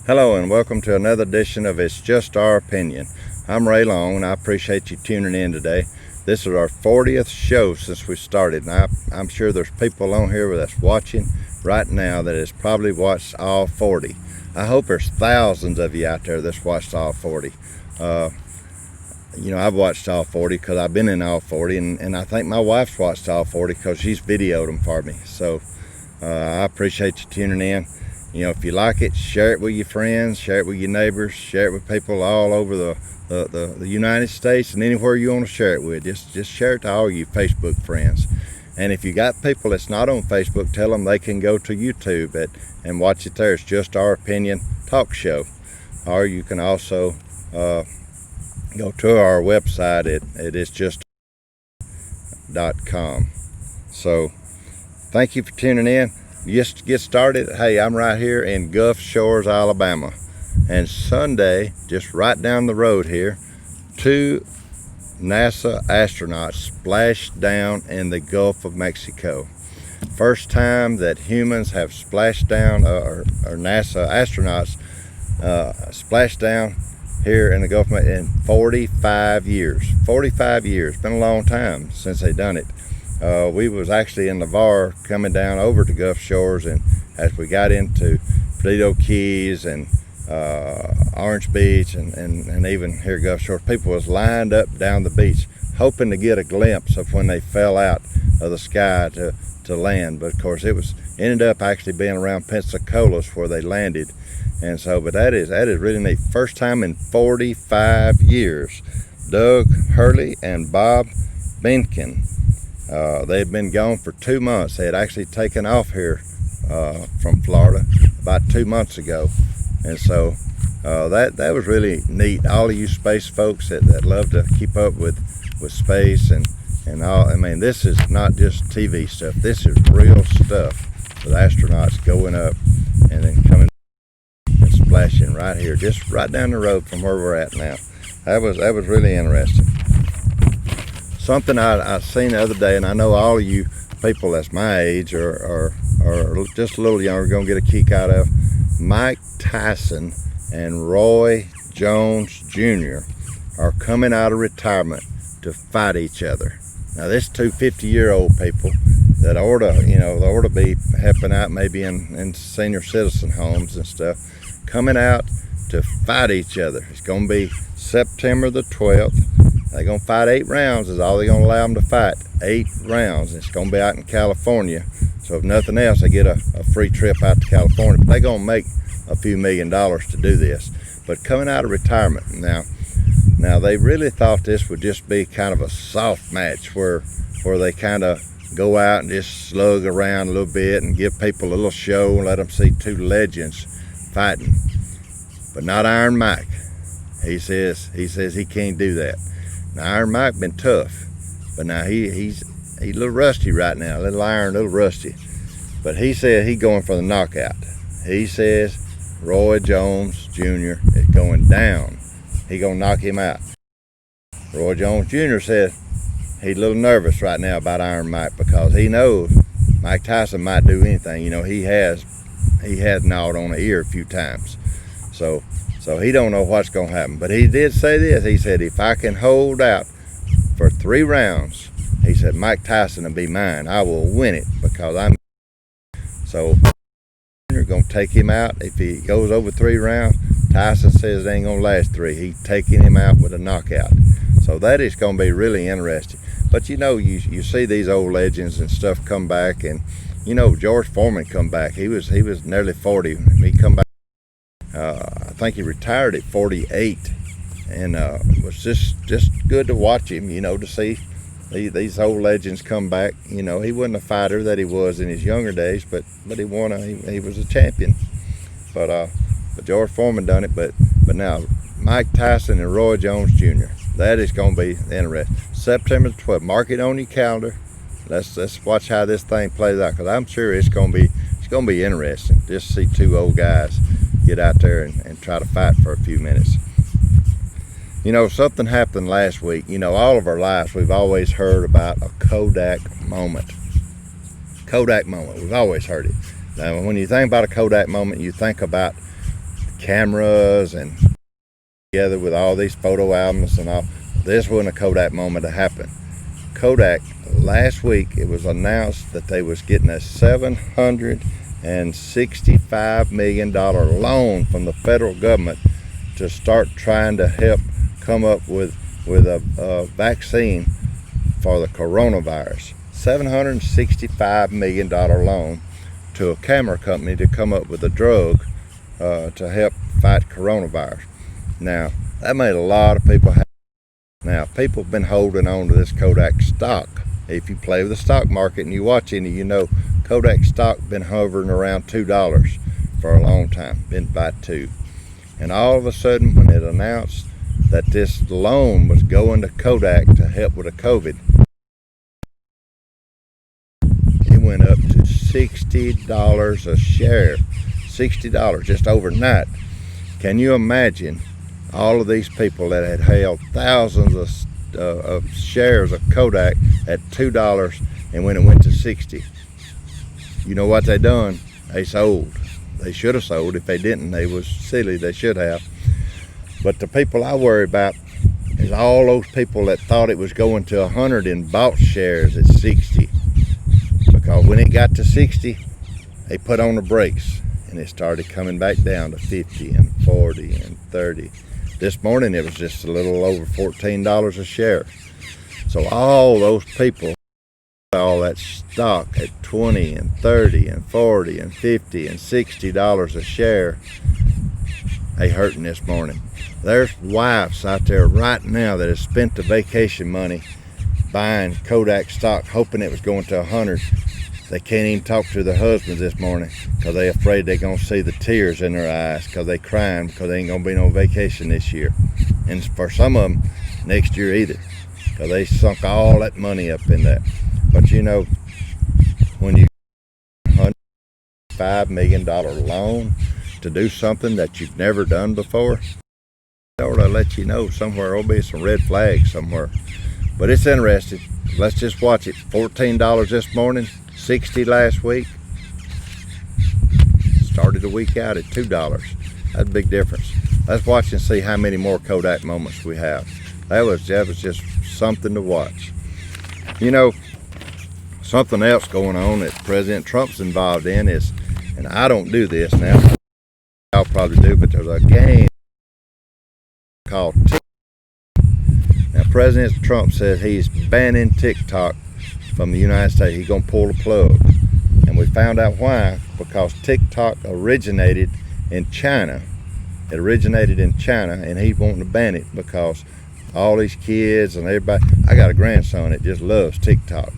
Hello and welcome to another edition of It's Just Our Opinion. I'm Ray Long and I appreciate you tuning in today. This is our 40th show since we started, and I'm sure there's people on here that's watching right now that has probably watched all 40. I hope there's thousands of you out there that's watched all 40. I've watched all 40 because I've been in all 40, and I think my wife's watched all 40 because she's videoed them for me. So I appreciate you tuning in. If you like it, share it with your friends, share it with your neighbors, share it with people all over the United States and anywhere you want to share it with. Just share it to all your Facebook friends. And if you got people that's not on Facebook, tell them they can go to YouTube and watch it there. It's Just Our Opinion Talk Show. Or you can also go to our website at itsjust.com. So thank you for tuning in. Just to get started, hey, I'm right here in Gulf Shores, Alabama, and Sunday, just right down the road here, 2 NASA astronauts splashed down in the Gulf of Mexico. First time that humans have splashed down, or NASA astronauts splashed down here in the Gulf in 45 years. 45 years, been a long time since they done it. We was actually in Navarre coming down over to Gulf Shores, and as we got into Perdido Keys and Orange Beach and even here Gulf Shores, people was lined up down the beach hoping to get a glimpse of when they fell out of the sky to land. But of course it ended up actually being around Pensacola's where they landed. And so, but that is really neat. First time in 45 years. Doug Hurley and Bob Behnken. They'd been gone for 2 months. They had actually taken off here from Florida about 2 months ago, and so that was really neat. All of you space folks that love to keep up with space and all. I mean, this is not just TV stuff. This is real stuff with astronauts going up and then coming and splashing right here, just right down the road from where we're at now. That was really interesting. Something I seen the other day, and I know all of you people that's my age or just a little younger are going to get a kick out of. Mike Tyson and Roy Jones Jr. are coming out of retirement to fight each other. Now, this 2 50-year-old people that ought to be helping out maybe in senior citizen homes and stuff, coming out to fight each other. It's going to be September the 12th. They're going to fight 8 rounds is all they're going to allow them to fight. 8 rounds. It's going to be out in California. So if nothing else, they get a free trip out to California. But they're going to make a few $1 million to do this. But coming out of retirement now they really thought this would just be kind of a soft match where they kind of go out and just slug around a little bit and give people a little show and let them see 2 legends fighting. But not Iron Mike. He says he can't do that. Now, Iron Mike been tough, but now he's a little rusty right now, a little iron, a little rusty. But he said he's going for the knockout. He says Roy Jones Jr. is going down. He gonna knock him out. Roy Jones Jr. said he's a little nervous right now about Iron Mike because he knows Mike Tyson might do anything. He has gnawed on the ear a few times. So he don't know what's going to happen. But he did say this. He said, if I can hold out for 3 rounds, he said, Mike Tyson will be mine. I will win it because I'm. So you're going to take him out. If he goes over 3 rounds, Tyson says it ain't going to last 3. He's taking him out with a knockout. So that is going to be really interesting. But you see these old legends and stuff come back. And, George Foreman come back. He was nearly 40. He come back. I think he retired at 48, and it was just good to watch him, to see these old legends come back. He wasn't a fighter that he was in his younger days, but he won. He was a champion. But George Foreman done it. But now Mike Tyson and Roy Jones Jr. That is going to be interesting. September 12th. Mark it on your calendar. Let's watch how this thing plays out, because I'm sure it's going to be interesting just to see 2 old guys get out there and try to fight for a few minutes. Something happened last week. All of our lives we've always heard about a Kodak moment. We've always heard it. Now, when you think about a Kodak moment, you think about cameras and together with all these photo albums and all. This wasn't a Kodak moment to happen. Kodak, last week, it was announced that they was getting a $765 million loan from the federal government to start trying to help come up with a vaccine for the coronavirus. $765 million loan to a camera company to come up with a drug to help fight coronavirus. Now, that made a lot of people happy. Now, people have been holding on to this Kodak stock. If you play with the stock market and you watch any, you know Kodak stock been hovering around $2 for a long time, been by $2. And all of a sudden, when it announced that this loan was going to Kodak to help with the COVID, it went up to $60 a share. $60 just overnight. Can you imagine all of these people that had held thousands of shares of Kodak at $2, and when it went to 60, you know what they done? They sold. They should have sold. If they didn't, they was silly. They should have. But the people I worry about is all those people that thought it was going to 100 and bought shares at 60. Because when it got to 60, they put on the brakes and it started coming back down to 50 and 40 and 30. This morning it was just a little over $14 a share. So all those people, all that stock at 20 and 30 and 40 and 50 and $60 a share, they hurting this morning. There's wives out there right now that have spent the vacation money buying Kodak stock, hoping it was going to 100. They can't even talk to their husbands this morning because they're afraid they're going to see the tears in their eyes because they crying because they ain't going to be no vacation this year. And for some of them, next year either, because they sunk all that money up in that. But you know, when you get a $105 million loan to do something that you've never done before, or I'll let you know somewhere there'll be some red flags somewhere. But it's interesting. Let's just watch it. $14 this morning, 60 last week. Started the week out at $2. That's a big difference. Let's watch and see how many more Kodak moments we have. That was just something to watch. You know, something else going on that President Trump's involved in is, and I don't do this now, I'll probably do, but there's a game called TikTok. Now, President Trump says he's banning TikTok from the United States. He's going to pull the plug. And we found out why, because TikTok originated in China. It originated in China, and he's wanting to ban it because all these kids and everybody, I got a grandson that just loves TikTok.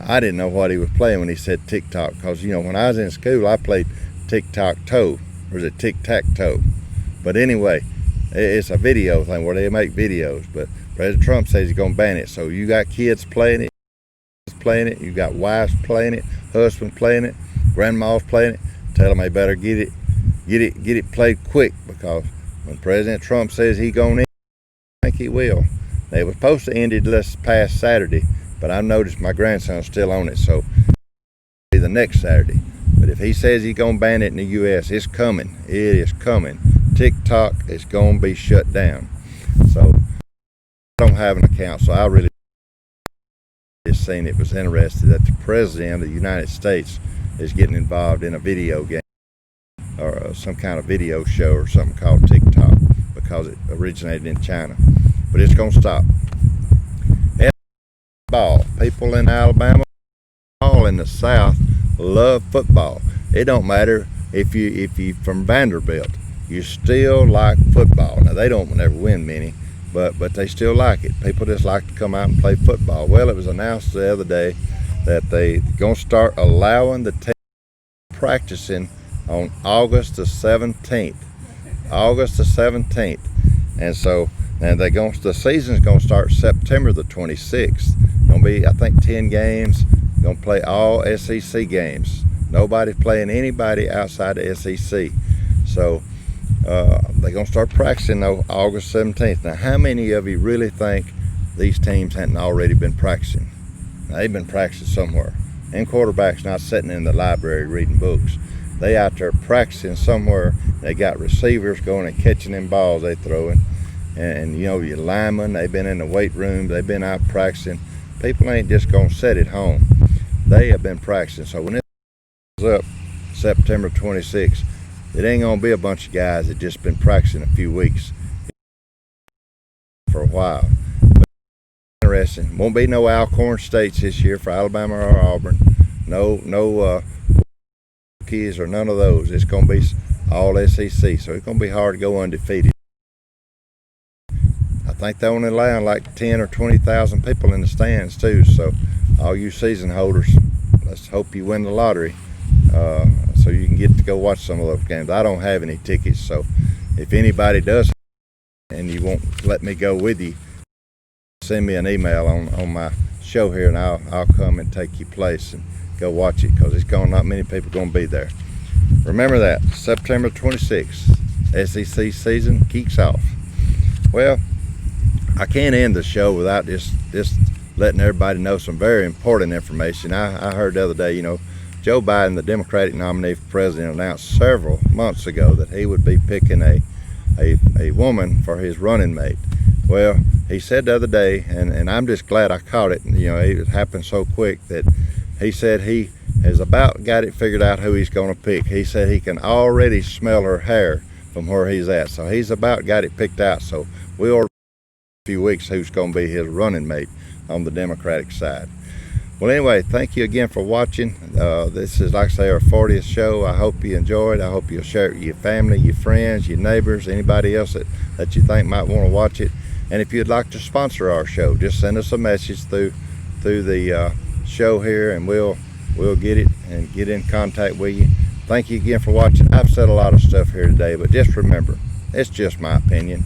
I didn't know what he was playing when he said TikTok, because, you know, when I was in school, I played tic-tac-toe, or is it tic-tac-toe? But anyway, it's a video thing where they make videos, but President Trump says he's going to ban it. So you got kids playing it, you got wives playing it, husbands playing it, grandmas playing it. Tell them they better get it played quick, because when President Trump says he's going to, I think he will. They were supposed to end it this past Saturday, but I noticed my grandson's still on it, so it'll be the next Saturday. But if he says he's going to ban it in the U.S., it's coming. It is coming. TikTok is going to be shut down. So I don't have an account, so I really just seen it was interesting that the President of the United States is getting involved in a video game or some kind of video show or something called TikTok, because it originated in China. But it's going to stop. Football. People in Alabama, all in the South, love football. It don't matter if you from Vanderbilt, you still like football. Now they don't never win many, but they still like it. People just like to come out and play football. Well, it was announced the other day that they gonna start allowing the team practicing on August the 17th. August the 17th, and so the season's gonna start September the 26th. Gonna be, I think, 10 games. Gonna play all SEC games. Nobody's playing anybody outside the SEC. So they're gonna start practicing though August 17th. Now, how many of you really think these teams hadn't already been practicing? Now, they've been practicing somewhere. And quarterbacks not sitting in the library reading books. They out there practicing somewhere. They got receivers going and catching them balls they throwing. And you know, your linemen, they've been in the weight room, they've been out practicing. People ain't just gonna sit at home. They have been practicing. So when it is up September 26th, it ain't gonna be a bunch of guys that just been practicing a few weeks for a while. But interesting. Won't be no Alcorn States this year for Alabama or Auburn. No kids or none of those. It's gonna be all SEC. So it's gonna be hard to go undefeated. I think they only allow like 10 or 20,000 people in the stands too. So all you season holders, let's hope you win the lottery, so you can get to go watch some of those games. I don't have any tickets, so if anybody does and you won't let me go with you, send me an email on my show here, and I'll come and take your place and go watch it, because it's not many people going to be there. Remember that, September 26th, SEC season kicks off. Well, I can't end the show without just letting everybody know some very important information. I heard the other day, you know, Joe Biden, the Democratic nominee for president, announced several months ago that he would be picking a woman for his running mate. Well, he said the other day, and I'm just glad I caught it, you know, it happened so quick, that he said he has about got it figured out who he's going to pick. He said he can already smell her hair from where he's at. So he's about got it picked out. So we'll few weeks who's going to be his running mate on the Democratic side. Well, anyway, thank you again for watching. This is, like I say, our 40th show. I hope you enjoyed. I hope you'll share it with your family, your friends, your neighbors, anybody else that you think might want to watch it. And if you'd like to sponsor our show, just send us a message through the show here, and we'll get it and get in contact with you. Thank you again for watching. I've said a lot of stuff here today, but just remember, it's just my opinion.